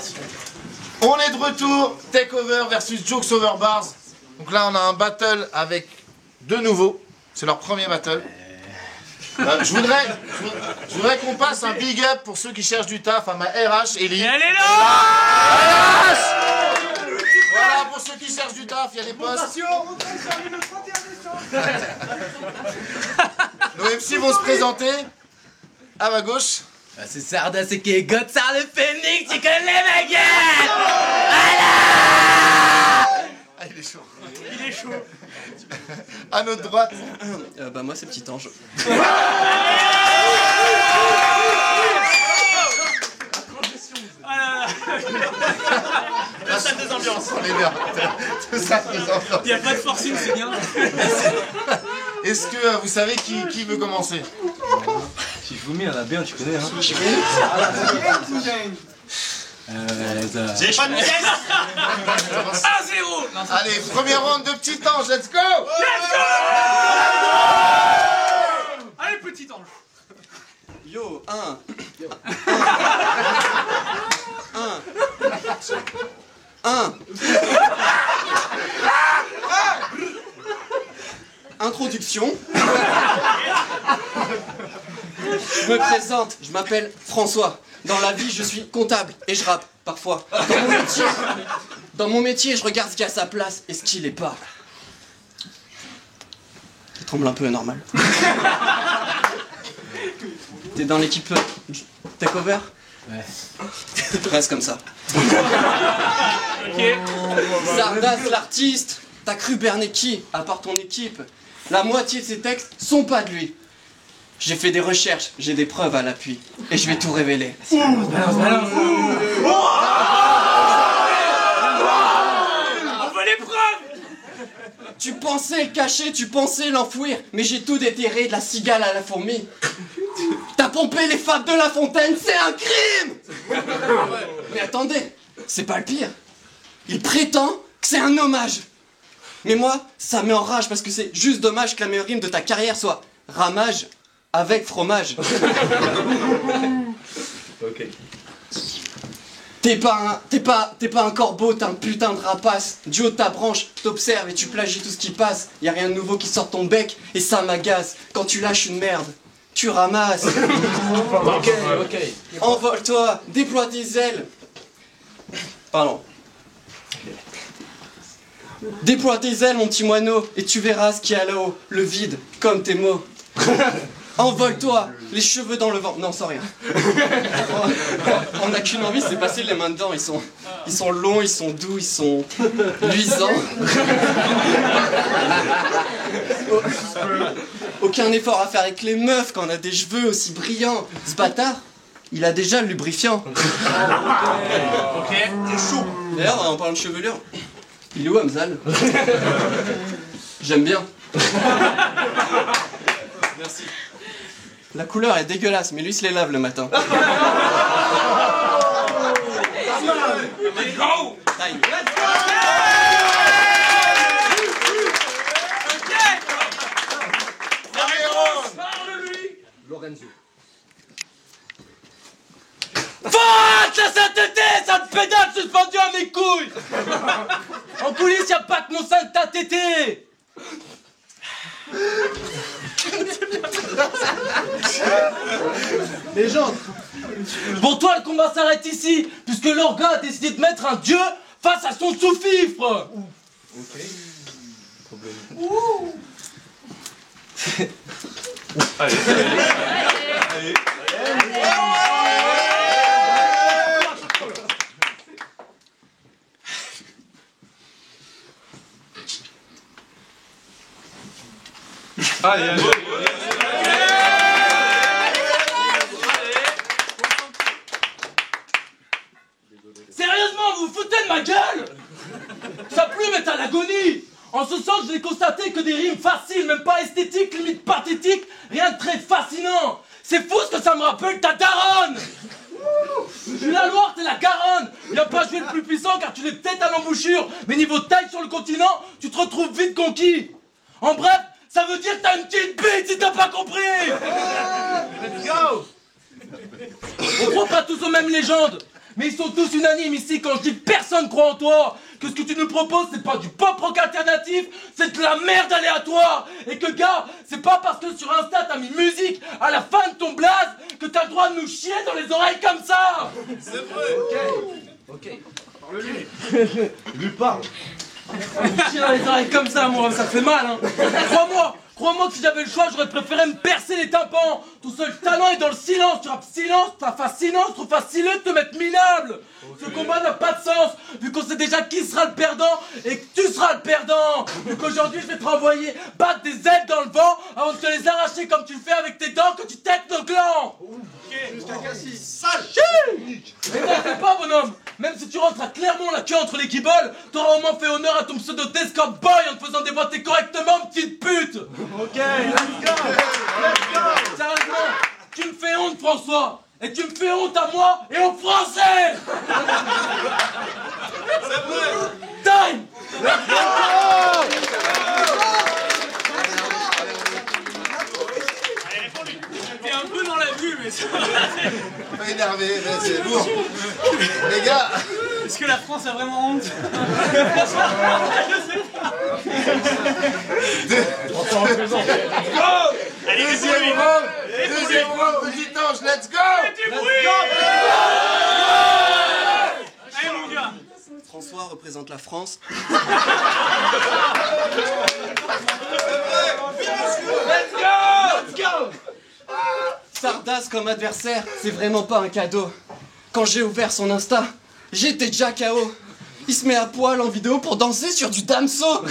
parti. On est de retour, Takeover versus Jokes Over Bars. Donc là on a un battle avec deux nouveaux, c'est leur premier battle. Je voudrais qu'on passe un big up pour ceux qui cherchent du taf à ma RH, Ellie. Et elle est là. Voilà, pour ceux qui cherchent du taf, il y a des postes. Nos MC vont se présenter. À ma gauche. C'est Sardas et qui est Godsar le Phoenix, tu connais ma gueule. Ah, il est chaud. Il est chaud. À notre droite. Bah moi c'est Petit Ange. La salle des ambiances. On est bien. Tout ça, des ambiances. Il n'y a pas de forcing, c'est bien. Est-ce que vous savez qui veut commencer? Si je vous mets, il y en a bien, tu connais, hein. J'ai pas de pièce. 1-0. Allez, première ronde de Petit Ange, let's go! Allez, Petit Ange. Yo, Introduction. Je me présente, je m'appelle François. Dans la vie, je suis comptable et je rappe, parfois. Dans mon métier, je regarde ce qui a sa place et ce qui l'est pas. Ça tremble un peu, normal. T'es dans l'équipe Takeover? Ouais. Reste comme ça. Ok. Sardas, l'artiste, t'as cru berner qui, à part ton équipe? La moitié de ses textes sont pas de lui. J'ai fait des recherches, j'ai des preuves à l'appui, et je vais tout révéler. On veut les preuves. Tu pensais le cacher, tu pensais l'enfouir, mais j'ai tout déterré de la cigale à la fourmi. T'as pompé les fables de La Fontaine, c'est un crime! Mais attendez, c'est pas le pire. Il prétend que c'est un hommage. Mais moi, ça m'enrage parce que c'est juste dommage que la meilleure rime de ta carrière soit ramage avec fromage. Ok. T'es pas un corbeau, t'es un putain de rapace. Du haut de ta branche, t'observes et tu plagies tout ce qui passe. Y a rien de nouveau qui sort de ton bec et ça m'agace. Quand tu lâches une merde, tu ramasses. Ok. Envole-toi, déploie tes ailes. Pardon. Déploie tes ailes, mon petit moineau, et tu verras ce qu'il y a là-haut, le vide, comme tes mots. Envole-toi, les cheveux dans le vent. Non, sans rien. On n'a qu'une envie, c'est passer les mains dedans. Ils sont longs, ils sont doux, ils sont luisants. Aucun effort à faire avec les meufs quand on a des cheveux aussi brillants. Ce bâtard, il a déjà le lubrifiant. Ok. T'es chaud. D'ailleurs, en parlant de chevelure, il est où Hamzal? J'aime bien. Merci. La couleur est dégueulasse, mais lui se les lave le matin. Let's go. Taille. Parle-lui. Lorenzo. Fuck la sainteté, ça te pédale suspendu à mes couilles. En coulisses, y'a pas que mon sein de ta tété. Légende. Pour toi, le combat s'arrête ici, puisque l'orga a décidé de mettre un dieu face à son sous-fifre. Ok. Problème. Allez. Allez. Sérieusement, vous vous foutez de ma gueule? Sa plume est à l'agonie. En ce sens, je n'ai constaté que des rimes faciles, même pas esthétiques, limite pathétiques, rien de très fascinant. C'est fou ce que ça me rappelle ta daronne. Je suis la Loire, t'es la Garonne. Viens pas jouer le plus puissant car tu l'es peut-être à l'embouchure, mais niveau taille sur le continent, tu te retrouves vite conquis. En bref, ça veut dire que t'as une petite bite si t'as pas compris. Let's go. On croit pas tous aux mêmes légendes. Mais ils sont tous unanimes ici quand je dis que personne croit en toi. Que ce que tu nous proposes, c'est pas du pop rock alternatif, c'est de la merde aléatoire. Et que gars, c'est pas parce que sur Insta t'as mis musique à la fin de ton blaze que t'as le droit de nous chier dans les oreilles comme ça. C'est vrai. Ok. Lui parle. Chier dans les oreilles comme ça, moi, ça fait mal, hein. Crois-moi que si j'avais le choix, j'aurais préféré me percer les tympans. Ton seul talent est dans le silence. Tu rappes silence, t'as fascinance, trop facile de te mettre minable. Ce combat n'a pas de sens, vu qu'on sait déjà qui sera le perdant et que tu seras le perdant. Vu qu'aujourd'hui, je vais te renvoyer battre des ailes dans le vent avant de te les arracher comme tu le fais avec tes dents que tu têtes nos clans. Sale. Mais t'en fais pas, bonhomme. Même si tu rentres à Clermont la queue entre les guibolles, t'auras au moins fait honneur à ton pseudo d'escort boy en te faisant déboîter correctement, petite pute. Ok, let's go. Sérieusement, tu me fais honte, François. Et tu me fais honte à moi et aux Français. C'est vrai. Time. T'es un peu dans la vue, mais c'est Pas énervé, mais c'est lourd. Les gars, Est-ce que la France a vraiment honte? deuxième round, petit ange, let's go. Allez mon gars. François représente la France. Let's go. Sardas comme adversaire, c'est vraiment pas un cadeau. Quand j'ai ouvert son Insta, j'étais déjà KO. Il se met à poil en vidéo pour danser sur du damso.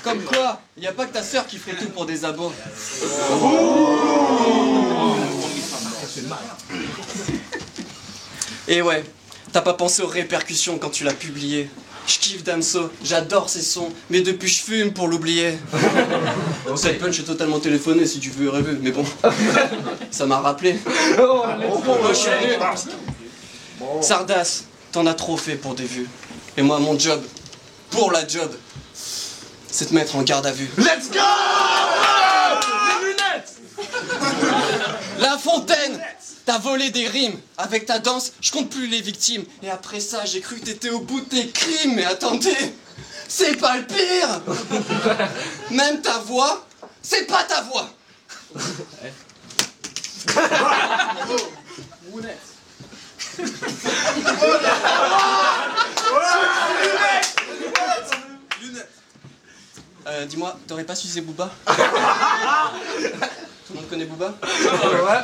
Comme quoi, y a pas que ta sœur qui ferait tout pour des abos. Et ouais, t'as pas pensé aux répercussions quand tu l'as publié. Je kiffe Damso, j'adore ses sons, mais depuis je fume pour l'oublier. Cette punch est totalement téléphonée si tu veux rêver, mais bon, ça m'a rappelé. Oh, je suis nul. Sardas, t'en as trop fait pour des vues. Et moi, mon job, pour la job, c'est te mettre en garde à vue. Let's go. Les lunettes. La Fontaine, t'as volé des rimes. Avec ta danse, je compte plus les victimes. Et après ça, j'ai cru que t'étais au bout de tes crimes. Mais attendez, c'est pas le pire. Même ta voix, c'est pas ta voix. Dis-moi, t'aurais pas sucé Booba? Tout le monde connaît Booba? Ouais.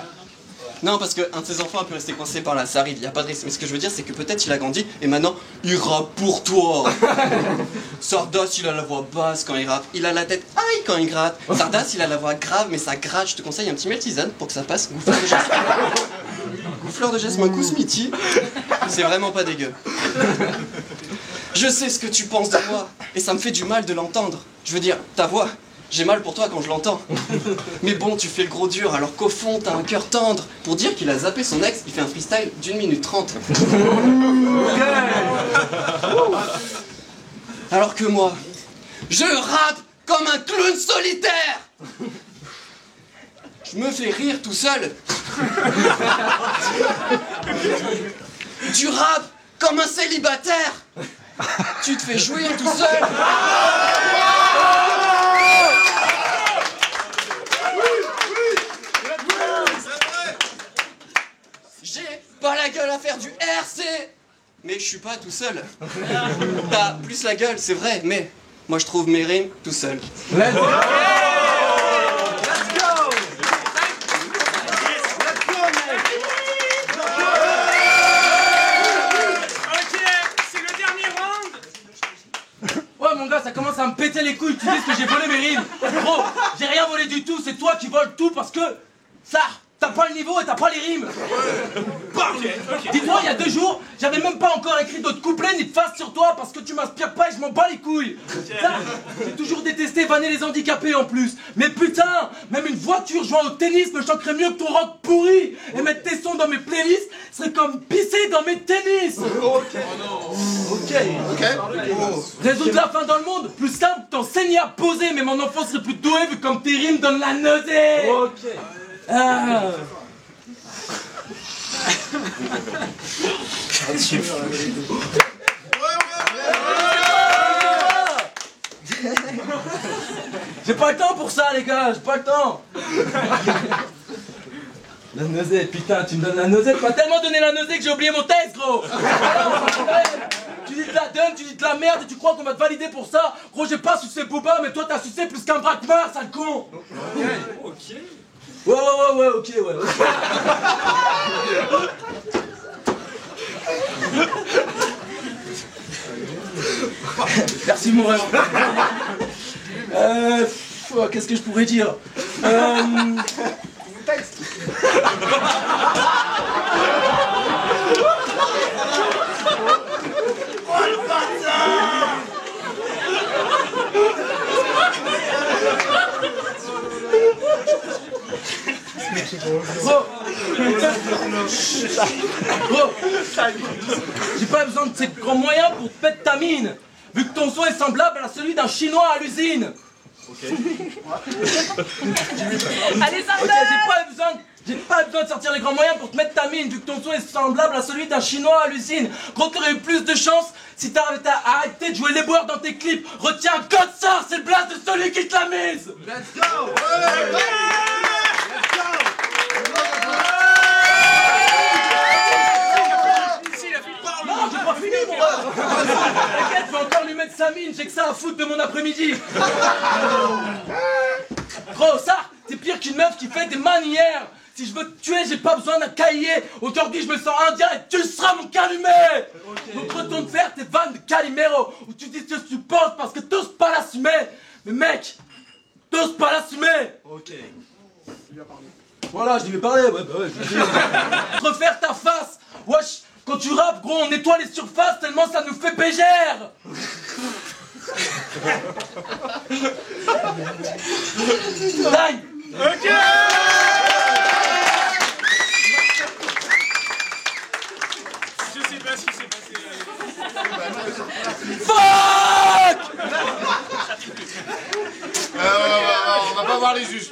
Non, parce qu'un de ses enfants a pu rester coincé par là, ça arrive, y a pas de risque. Mais ce que je veux dire, c'est que peut-être il a grandi et maintenant il rappe pour toi. Sardas, il a la voix basse quand il rappe, il a la tête aïe quand il gratte. Sardas, il a la voix grave, mais ça gratte. Je te conseille un petit miel tisane pour que ça passe. Goût-fleur de jasmin. Goût-fleur de jasmin, goût-smiti. C'est vraiment pas dégueu. Je sais ce que tu penses de moi, et ça me fait du mal de l'entendre. Je veux dire, ta voix, j'ai mal pour toi quand je l'entends. Mais bon, tu fais le gros dur, alors qu'au fond, t'as un cœur tendre. Pour dire qu'il a zappé son ex, il fait un freestyle d'1 minute 30. Alors que moi, je rappe comme un clown solitaire. Je me fais rire tout seul. Tu rappes comme un célibataire. Tu te fais jouir tout seul. J'ai pas la gueule à faire du RC, mais je suis pas tout seul. T'as plus la gueule, c'est vrai, mais moi je trouve mes rimes tout seul. Let's go. Mon gars, ça commence à me péter les couilles, tu dis que j'ai volé mes rimes. Gros, j'ai rien volé du tout, c'est toi qui voles tout parce que ça, t'as pas le niveau et t'as pas les rimes. Dis-toi, il y a 2 jours, j'avais même pas encore écrit d'autres couplets ni de phase sur toi parce que tu m'inspires pas et je m'en bats les couilles. Ça, j'ai toujours détesté vanner les handicapés en plus. Mais putain, même une voiture jouant au tennis me chanterait mieux que ton rock pourri. Et mettre tes sons dans mes playlists serait comme pisser dans mes tennis. Résoudre la faim dans le monde, plus simple que t'enseigner à poser, mais mon enfant serait plus doué vu comme tes rimes donnent la nausée. J'ai pas le temps pour ça, les gars, j'ai pas le temps. La nausée, putain, tu me donnes la nausée. Tu m'as tellement donné la nausée que j'ai oublié mon texte, gros. Tu dis de la donne, tu dis de la merde et tu crois qu'on va te valider pour ça. Gros, j'ai pas sucé Booba, mais toi t'as sucé plus qu'un braquemar, sale con. Ok. Ouais, ok, ouais. Merci, mon rêve. Qu'est-ce que je pourrais dire Gros, j'ai pas besoin de ces grands moyens pour te péter ta mine, vu que ton son est semblable à celui d'un Chinois à l'usine. Allez, Sardes! Ok, j'ai pas besoin de sortir les grands moyens pour te mettre ta mine, vu que ton son est semblable à celui d'un Chinois à l'usine. Gros, t'aurais eu plus de chance si t'arrêtais à arrêter de jouer les boires dans tes clips. Retiens, Godsar, c'est le blast de celui qui te l'a mise. Let's go! Non, j'ai pas fini, mon gars. T'inquiète, je vais encore lui mettre sa mine, j'ai que ça à foutre de mon après-midi. Gros, ça, c'est pire qu'une meuf qui fait des manières. Si je veux te tuer, j'ai pas besoin d'un cahier. Aujourd'hui, je me sens indien et tu seras mon calumet. Donc retourne faire tes vannes de Calimero, où tu dis ce que tu penses parce que t'oses pas l'assumer. Mais mec, t'oses pas l'assumer. Ok. Voilà, je lui ai parlé, ouais. Refaire ta face. Wesh, quand tu rappes, gros, on nettoie les surfaces tellement ça nous fait pégère. Dingue. Ok. Je sais pas ce qui s'est passé. Fuck. On va pas voir les juges.